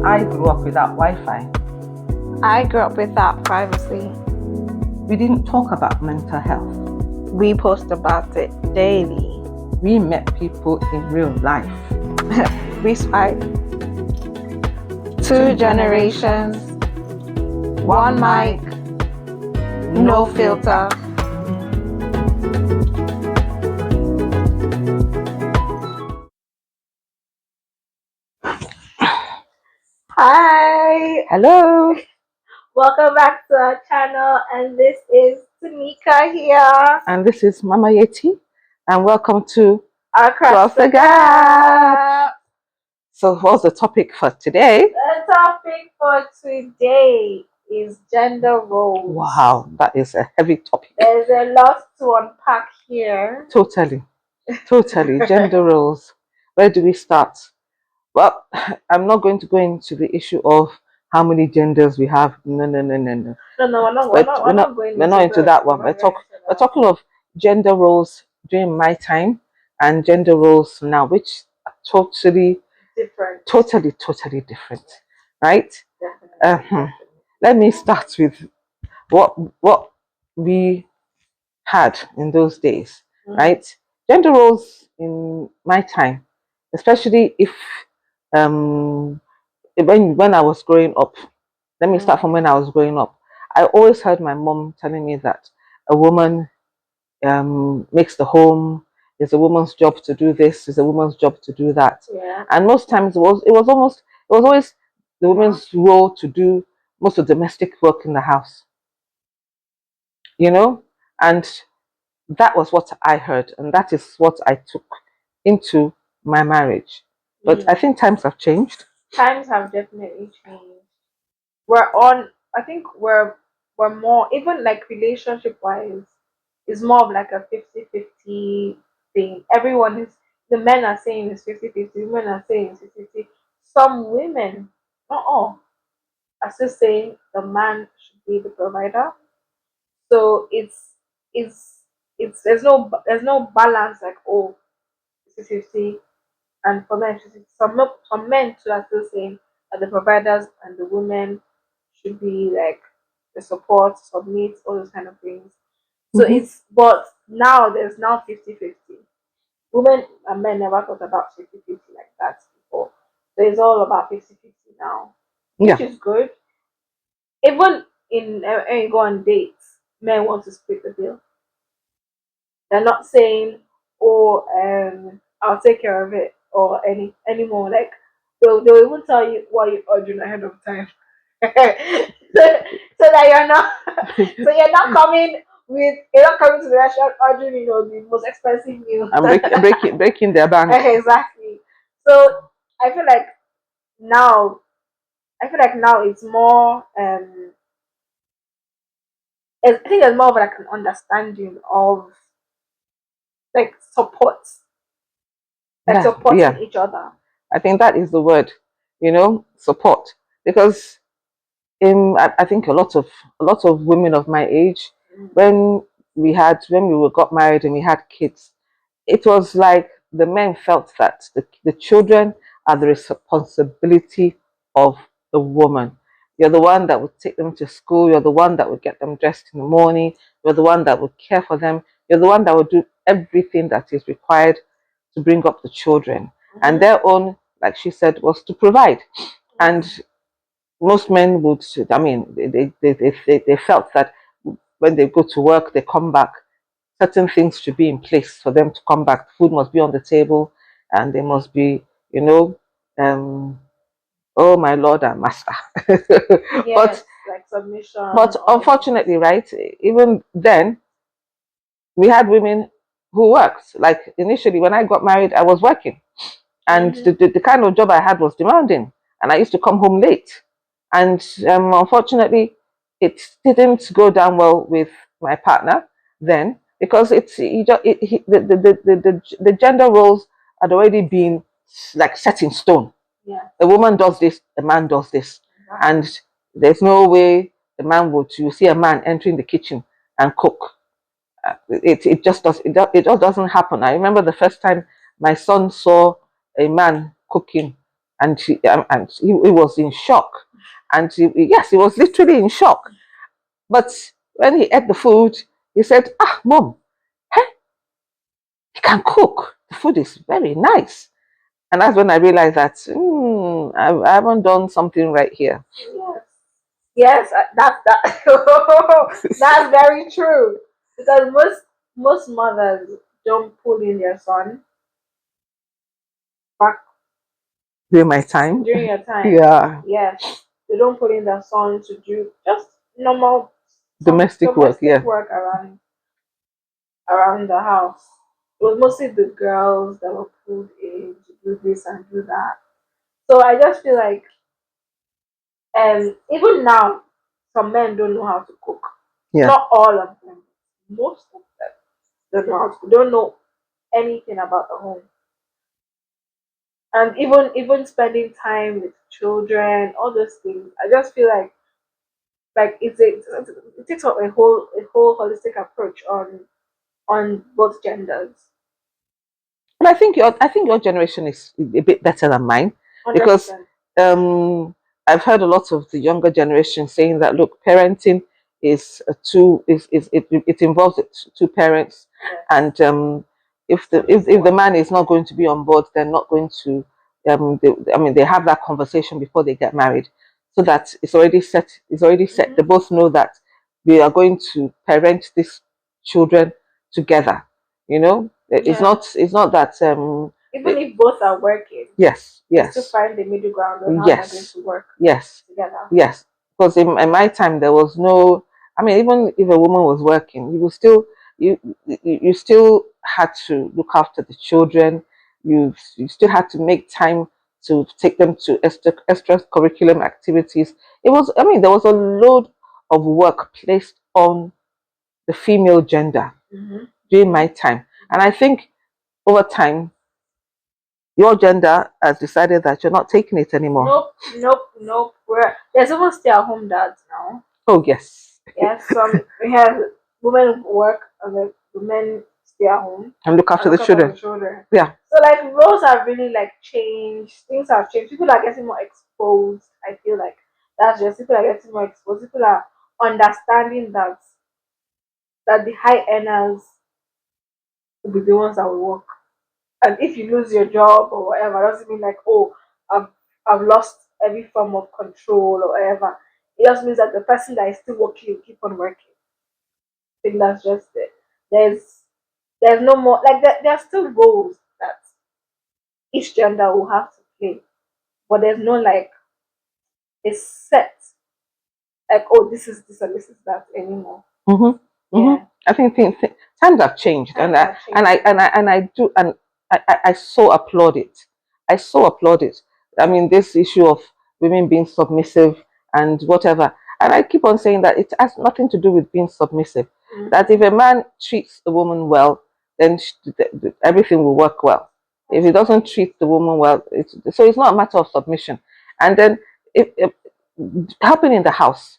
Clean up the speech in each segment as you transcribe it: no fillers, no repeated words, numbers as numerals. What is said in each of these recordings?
I grew up without Wi-Fi. I grew up without privacy. We didn't talk about mental health. We post about it daily. We met people in real life. We spy. Two generations, one mic, no filter. Hi, Hello. welcome back to our channel, and this is Tanika here. And this is Mama Yeti. And welcome to Across the Gap. So what's the topic for today? The topic for today is gender roles. Wow, that is a heavy topic. There's a lot to unpack here. Totally. Gender roles. Where do we start? Well, I'm not going to go into the issue of how many genders we have. No. No, we're not going into that one. We're talking of gender roles during my time and gender roles now, which are totally different, right? Definitely. Let me start with what we had in those days, right? Gender roles in my time, especially if when I was growing up. Let me start from when I was growing up. I always heard my mom telling me that a woman makes the home. It's a woman's job to do this. It's a woman's job to do that. Yeah. And most times it was always the woman's role to do most of the domestic work in the house. You know, and that was what I heard, and that is what I took into my marriage. But I think times have changed. Times have definitely changed. I think we're more, even like relationship wise, is more of like a 50-50 thing. The men are saying it's 50-50, women are saying it's 50-50. Some women, not all, are still saying the man should be the provider. So it's there's no balance, like, oh, 50-50. And for men, some men too are still saying that the providers and the women should be like the support, submit, all those kind of things. So but now there's now 50-50. Women and men never thought about 50-50 like that before. So it's all about 50-50 now, which is good. Even when you go on dates, men want to split the bill. They're not saying, "Oh, I'll take care of it," or anymore. Like they'll even tell you what you're ordering ahead of time, so that you're not you're not coming to the restaurant ordering, the most expensive meal and breaking their bank. Exactly. So I feel like now it's more I think there's more of like an understanding of like support, supporting each other. I think that is the word, support. Because I think a lot of women of my age, when we got married and we had kids, it was like the men felt that the children are the responsibility of the woman. You're the one that would take them to school. You're the one that would get them dressed in the morning. You're the one that would care for them. You're the one that would do everything that is required to bring up the children. And their own, like she said, was to provide. And most men would, I mean, they felt that when they go to work, they come back, certain things should be in place for them to come back. Food must be on the table, and they must be, oh my Lord and Master. Yes, like submission. But unfortunately, right, even then, we had women who worked. Like initially, when I got married, I was working, and the kind of job I had was demanding, and I used to come home late. And unfortunately, it didn't go down well with my partner then, because the gender roles had already been like set in stone. Yeah. The woman does this, the man does this, and there's no way the man would. You see a man entering the kitchen and cook. It just doesn't happen. I remember the first time my son saw a man cooking, and he was in shock, and yes, he was literally in shock. But when he ate the food, he said, "Ah, mom, hey, he can cook. The food is very nice." And that's when I realized that I haven't done something right here. Yes. Yes, that's that. That's very true. Because most mothers don't pull in their son back During my time, during your time. yeah, Yes, they don't put in their son to do just normal some domestic work, domestic yeah, work around the house. It was mostly the girls that were pulled in to do this and do that. So I just feel like, even now, some men don't know how to cook. yeah. Not all of them, most of them don't know how to, don't know anything about the home. And even spending time with children, all those things, I just feel like it takes up a whole holistic approach on both genders. But I think your generation is a bit better than mine, Hundred because percent. um, I've heard a lot of the younger generation saying that, look, parenting is a two is it involves two parents, Yes. and if the man is not going to be on board, they're not going to I mean, they have that conversation before they get married, so that it's already set. It's already set. They Hmm. both know that we are going to parent these children together. You know, Yeah. it's not that Even if both are working, yes, they still yes, find the middle ground on how they're going yes, to work yes, together. yes. Because in my time there was no. I mean, even if a woman was working, you will still you still had to look after the children. You still had to make time to take them to extra curriculum activities. It was. I mean, there was a load of work placed on the female gender Hmm. during my time, and I think over time your gender has decided that you're not taking it anymore. Nope, nope, nope. There's even stay-at-home dads now. Oh yes, Yes, some we have women work and the men stay at home and look and after the look after the children. children. Yeah, So like roles have really like changed. Things have changed. People are getting more exposed. I feel like that's just people are getting more exposed. People are understanding that the high earners will be the ones that will work. And if you lose your job or whatever, it doesn't mean like, oh, I've I've lost every form of control or whatever. It just means that the person that is still working will keep on working. I think that's just it. There's there's no more like there are still roles that each gender will have to play, but there's no like a set like, oh, this is this and this is that anymore. mm-hmm, mm-hmm. Yeah, I think times have changed, times are changing. and I do, and I so applaud it. I so applaud it. I mean, this issue of women being submissive and whatever, and I keep on saying that it has nothing to do with being submissive. That if Mm-hmm. a man treats a woman well, then everything will work well. If That's he right. doesn't treat the woman well, so it's not a matter of submission. And then if helping in the house,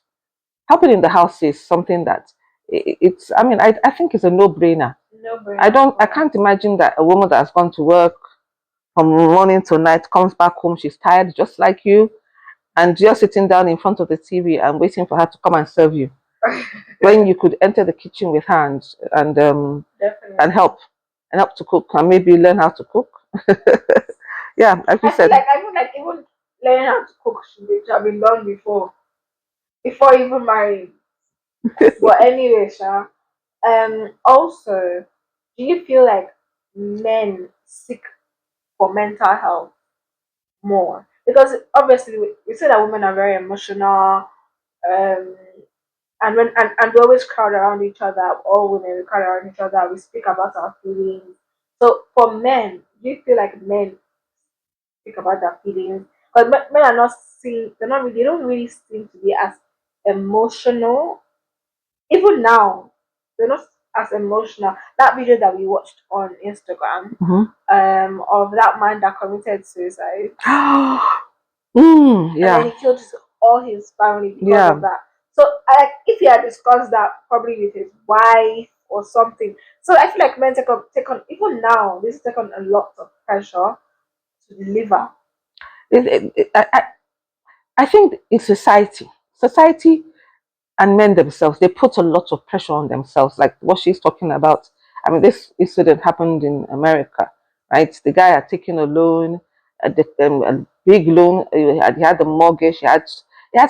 helping in the house is something that it's. I mean, I think it's a no-brainer. No brainer at I all. can't imagine that a woman that has gone to work from morning to night comes back home, she's tired just like you, and you're sitting down in front of the TV and waiting for her to come and serve you, when you could enter the kitchen with her and Definitely. help to cook, and maybe learn how to cook. Yeah, like you said. I feel like even learning how to cook should have been done before even marrying. But anyway, Sha, also, do you feel like men seek for mental health more? Because obviously we say that women are very emotional, um, and we always crowd around each other. All women we crowd around each other. We speak about our feelings. So for men, do you feel like men speak about their feelings? But men are not seen. They're not. They don't really seem to be as emotional. Even now, they're not as emotional. That video that we watched on Instagram, Mhm. of that man that committed suicide, and then Yeah, he killed all his family because of yeah. that. So, if he had discussed that probably with his wife or something, so I feel like men take on even now. This take on a lot of pressure to deliver. I think it's society. Society and men themselves, they put a lot of pressure on themselves, like what she's talking about. I mean, this incident happened in America, right? The guy had taken a loan, a big loan. He had the mortgage. He had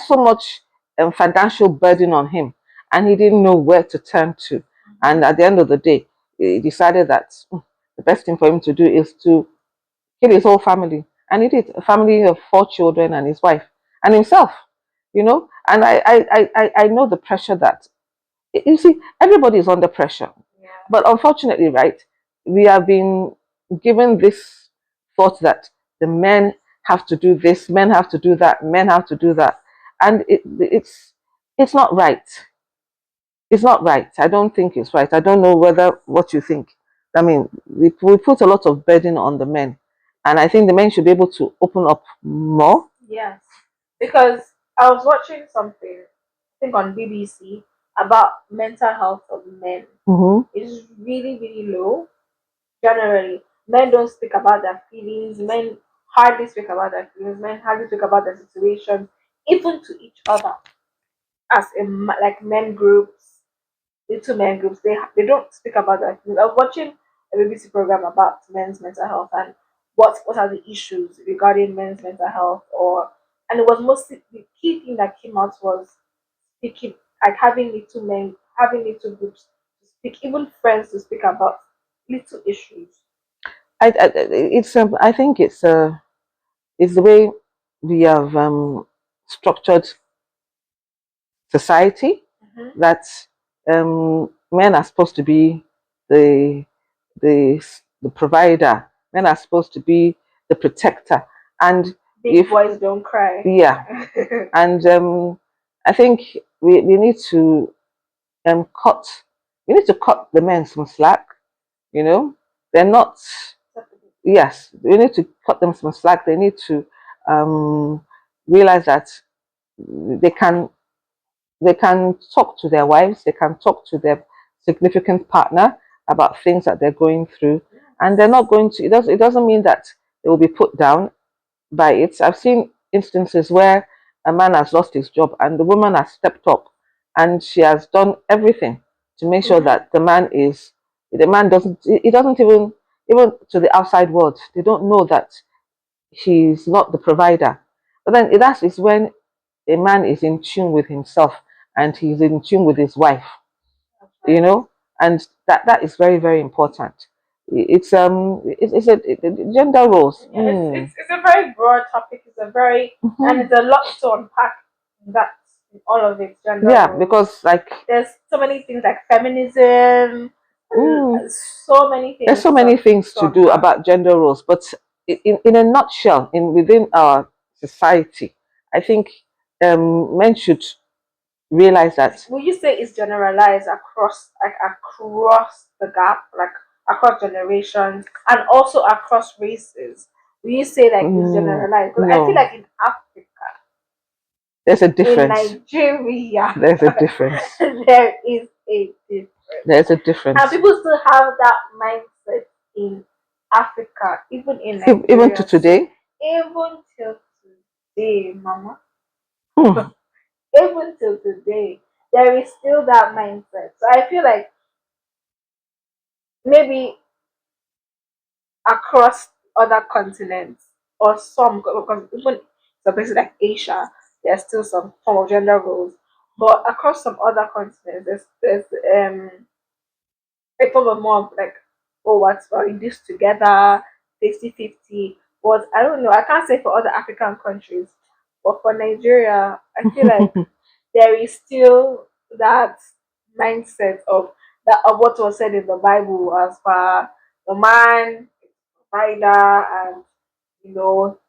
so much financial burden on him, and he didn't know where to turn to. And at the end of the day, he decided that the best thing for him to do is to kill his whole family. And he did, a family of 4 children and his wife and himself, And I know the pressure that, you see, everybody is under pressure. Yeah. But unfortunately, right, we have been given this thought that the men have to do this, men have to do that, men have to do that. And it's not right. It's not right. I don't think it's right. I don't know whether what you think. I mean, we put a lot of burden on the men, and I think the men should be able to open up more. Yes, because I was watching something, I think on BBC, about mental health of men. Mm-hmm. It's really, really low. Generally, men don't speak about their feelings. Men hardly speak about their feelings. Men hardly speak about their situations, even to each other, as like men groups, little men groups. They don't speak about that. I was watching a BBC program about men's mental health and what are the issues regarding men's mental health, and it was mostly the key thing that came out was speaking, like having little men, having little groups to speak, even friends to speak about little issues. I think it's the way we have structured society, Mm-hmm. that men are supposed to be the the provider. Men are supposed to be the protector, and Big if boys don't cry. yeah, and I think we need to cut. We need to cut the men some slack. You know, they're not. Yes, we need to cut them some slack. They need to um, realize that they can they can talk to their wives, they can talk to their significant partner about things that they're going through, and they're not going to. It doesn't mean that they will be put down by it. I've seen instances where a man has lost his job and the woman has stepped up and she has done everything to make sure Mm-hmm. that the man doesn't, he doesn't even to the outside world, they don't know that he's not the provider. But then that is when a man is in tune with himself and he's in tune with his wife, That's you right. know, and that is very, very important. It's gender roles. Yeah, it's a very broad topic. It's a very and Mhm. it's a lot to unpack. That in all of it, gender Yeah, roles. because like There's so many things like feminism, mm, so many there's things so many things to to do unpack. about gender roles, but in a nutshell, in within our society, I think men should realize that. Would you say it's generalized across across the gap, like across generations and also across races? Will you say like it's generalized? Because I feel No, like in Africa, there's a in difference. Nigeria, There's a difference. there is a difference. There's a And difference. people still have that mindset in Africa, even in Even to Nigeria too. today. Even till today, mama. Hmm. Even till today, there is still that mindset. So I feel like maybe across other continents or some, because even some places like Asia, there's still some form of gender roles. But across some other continents, there's a form of more of like, oh, what's we're in this together, 50-50. But I don't know, I can't say for other African countries, but for Nigeria, I feel like there is still that mindset of that of what was said in the Bible as far the man, provider, and you know,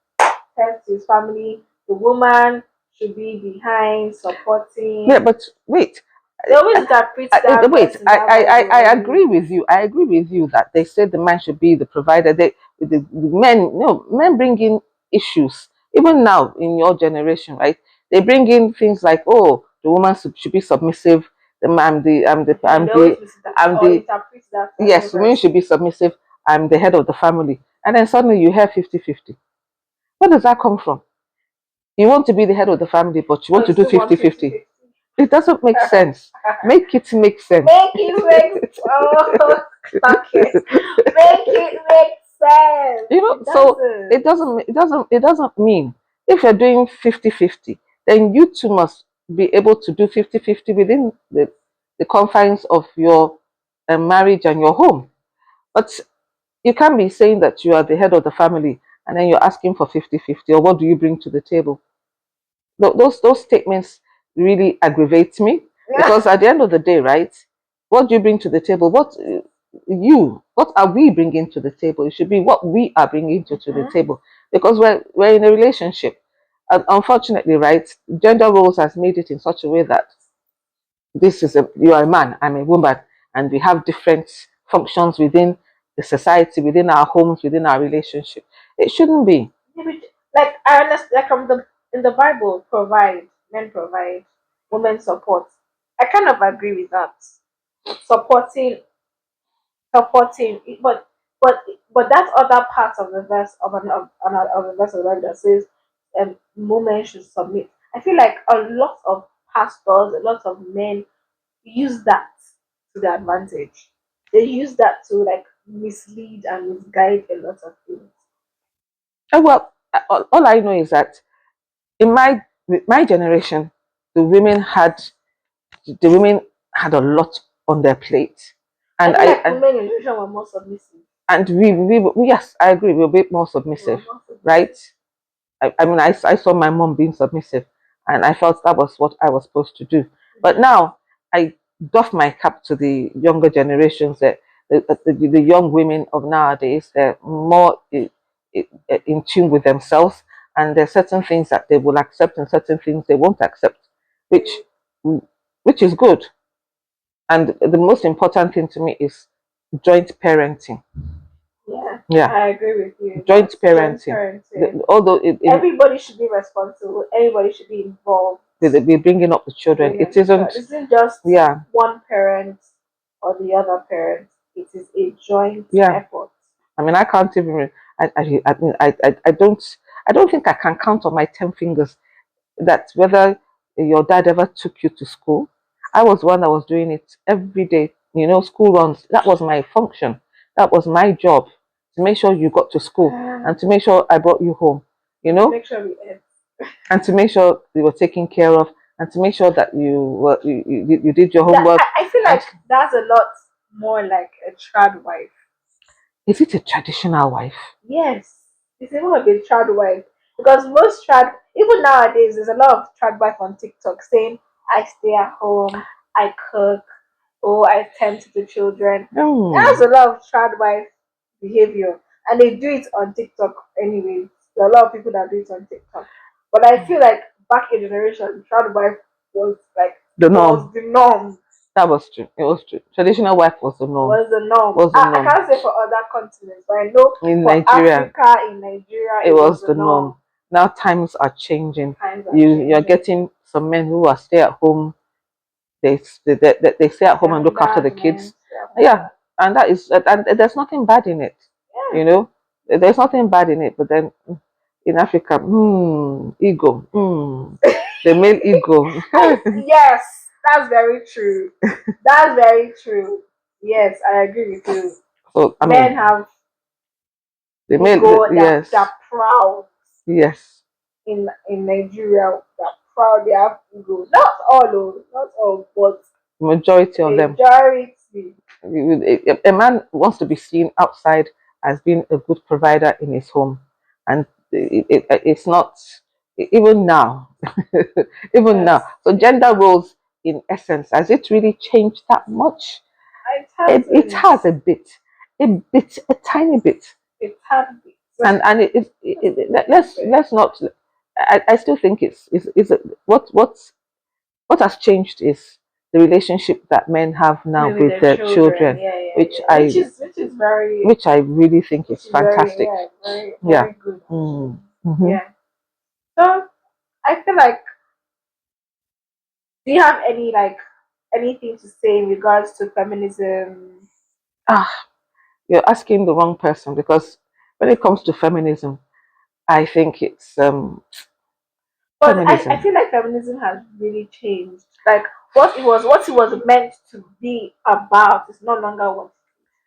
helps his family. The woman should be behind, Yeah, supporting. but wait. They always interpret that Wait, verse in that Bible I wrongly. agree with you. I agree with you that they said the man should be the provider. The men, no, men bring in issues. Even now in your generation, right? They bring in things like, oh, the woman should be submissive. The man, And they always visit that I'm or the, interpret that yes, women verse. should be submissive. I'm the head of the family. And then suddenly you have 50-50. Where does that come from? You want to be the head of the family, but you want But to you do still want 50-50. 50-50. It doesn't make sense. Make it make sense. Make it make oh okay. Make it make sense. It So doesn't. it doesn't mean if you're doing 50-50, then you too must be able to do 50-50 within the confines of your marriage and your home. But you can't be saying that you are the head of the family and then you're asking for 50-50, or what do you bring to the table? Those statements really aggravate me, because at the end of the day, right? What do you bring to the table? What are we bringing to the table? It should be what we are bringing to the Mhm. table, because we're in a relationship, and unfortunately, right? Gender roles has made it in such a way that you are a man, I'm a woman, and we have different functions within the society, within our homes, within our relationship. It shouldn't be. Like I understand, like from the in the Bible, provide men provide, women support. I kind of agree with that. Supporting, supporting, but but that other part of the verse of the verse of the Bible that says, women should submit. I feel like a lot of pastors, a lot of men use that to their advantage. They use that to like mislead and misguide a lot of things. Well, all I know is that in my generation, the women had the women had a lot on their plate, I and feel like women in general were more submissive. yes, I agree, we're a bit more They were submissive, more submissive. right? I mean, I saw my mom being submissive, and I felt that was what I was supposed to do. But Mhm. now I doff my cap to the younger generations, that the young women of nowadays, they're more in tune with themselves, and there's certain things that they will accept and certain things they won't accept, which which is good. And the most important thing to me is joint parenting. Yeah, Yeah, I agree with you. joint That's joint parenting. parenting. Although Everybody should be responsible. Everybody should be involved. be bringing up the children, Bringing it the child. isn't. This isn't just Yeah, one parent or the other parent. It is a joint yeah. effort. I mean, I can't even. I mean, I don't think I can count on my 10 fingers that whether your dad ever took you to school. I was one that was doing it every day. School runs. That was my function. That was my job, to make sure you got to school and to make sure I brought you home. You And to know, make sure we end. and to make sure you were taken care of, and to make sure that you did your That homework. I feel And like that's a lot more like a trad wife. is it a traditional wife? Yes, it's even a bit trad wife because most trad, even nowadays, there's a lot of trad wife on TikTok saying, "I stay at home, I cook, oh, I tend to the children." That's Hmm. a lot of trad wife behavior, and they do it on TikTok anyway. There are a lot of people that do it on TikTok, but I feel like back in generation, trad wife was like The was norm. the norm. That was true. It was true. Traditional wife was the norm. Was the norm. Was the I norm. can't say for other continents, but I know In for Nigeria, Africa, in Nigeria, it it was was the the norm. norm. Now times are changing. Times are You're changing. getting some men who are stay at home. They stay at home and Young look after the dad, kids. men, stuff like Yeah, that. and there's nothing bad in it. Yeah. You know, there's nothing bad in it. But then in Africa, ego, the male ego. Yes, that's very true. That's very true. Yes, I agree with you. So I Men mean, have the male, ego. They're yes, proud yes, in Nigeria. They're proud. They have ego. Not all, but majority of them. majority. A man wants to be seen outside as being a good provider in his home, and it's not, even now. Even Yes, now, so gender roles, in essence, has it really changed that much? it It hasn't. has a tiny bit. It has And let's not. I still think it's what has changed is the relationship that men have now with with their their children. children, Yeah, yeah, which yeah. I Which which I really think is is very fantastic. yeah, very Yeah. very good. Mm-hmm. Yeah. So I feel like, do you have any like anything to say in regards to feminism? Ah, you're asking the wrong person, because when it comes to feminism, I think it's But I feminism. feel like feminism has really changed. Like what it was meant to be about is no longer what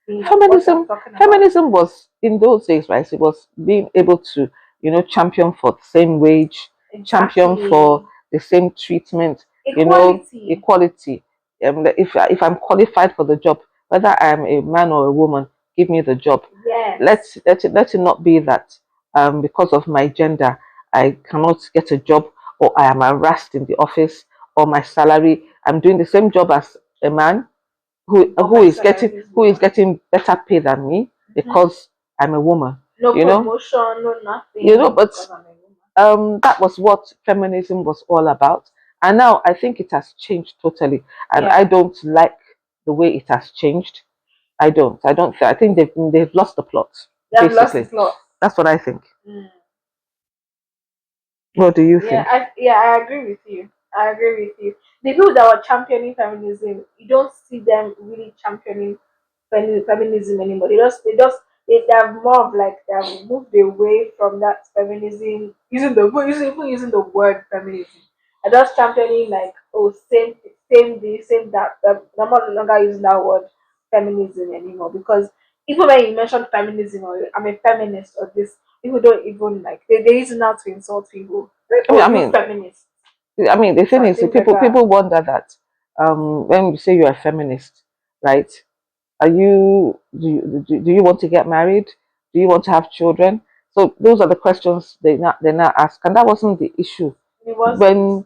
you're Feminism talking about. feminism was in those days, right? It was being able to, champion for the same wage, champion for Exactly. the same treatment, Equality. equality. If I'm qualified for the job, whether I'm a man or a woman, give me the job. Yes. Let it not be that because of my gender I cannot get a job, or I am harassed in the office, or my salary, I'm doing the same job as a man who But who my is getting salary is who is lower. getting better pay than me Hmm. because I'm a woman. No You know, promotion, no nothing but because I'm a woman. that was what feminism was all about. And now I think it has changed totally, and I Yeah. don't like the way it has changed. I think they've lost the plot. They have lost the Basically, plot. that's what I think. Mm. What do you think? I agree with you. I agree with you. The people that were championing feminism, you don't see them really championing feminism anymore. They have more of like they have moved away from that feminism, even using the word feminism. And just championing like, oh, same this, same that. They're no longer using that word feminism anymore, because even when you mention feminism or I'm a feminist or this, people don't even like they use it now to insult people. Like, I mean, oh, I you mean, feminist. the thing So is, things like people that. people wonder that when you say you're a feminist, right? Do you want to get married? Do you want to have children? So those are the questions they now ask, and that wasn't the issue It wasn't. when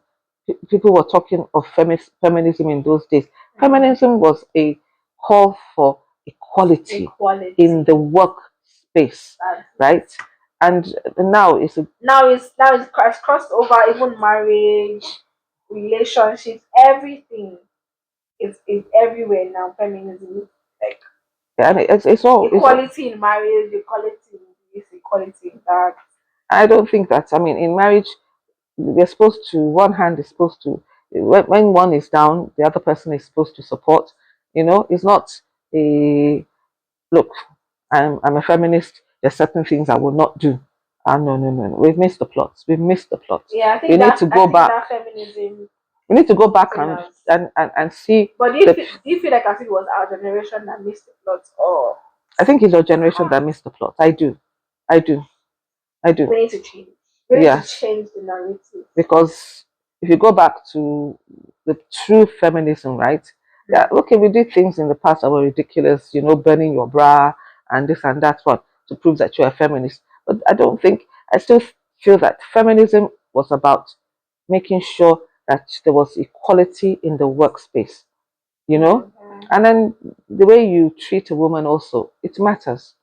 people were talking of feminism in those days. Mm. Feminism was a call for equality in the Equality. workspace, That's it. right? And now it's a, It's crossed over even marriage, relationships, everything. It's everywhere now. Feminism is like and it's all. equality in marriage, equality in this, equality in that. I don't think that. I mean, in marriage, they're supposed to, one hand is supposed to, when one is down, the other person is supposed to support. It's not a look. I'm a feminist. There's certain things I will not do. Ah, no, no, no, no. We've missed the plot. We've missed the plot. Yeah, We need to I go think back. that feminism We need to go back thing and has. see But the. do you feel like as if it was our generation that missed the plot, or I think it's your generation that missed the plot. I do. I do. I do. we need to change? We need to Yes. change the narrative. Because if you go back to the true feminism, right? Yeah, Mm. okay, we did things in the past that were ridiculous, burning your bra and this and that one to prove that you're a feminist. But I still feel that feminism was about making sure that there was equality in the workspace, you know? Okay. And then the way you treat a woman also, it matters,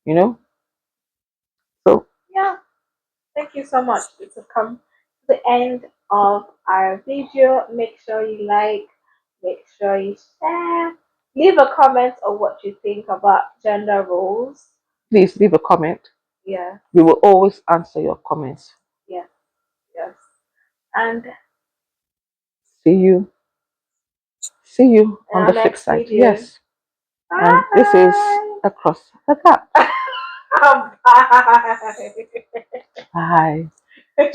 you know? So Yeah. Thank you so much. It's come to the end of our video. Make sure you like, make sure you share, leave a comment on what you think about gender roles. please leave a comment. Yeah, We will always answer your comments. yeah, yes. And See you. See you in on our the flip next side. video. Yes. And this is Bye. Across the Gap. Bye. Bye.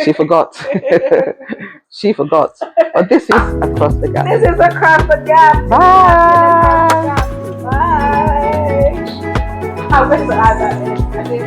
She forgot. She forgot. But this is Across the Gap. This is Across the Gap. This has been Across the Bye. Gap. Bye. I'm going to add that in. I think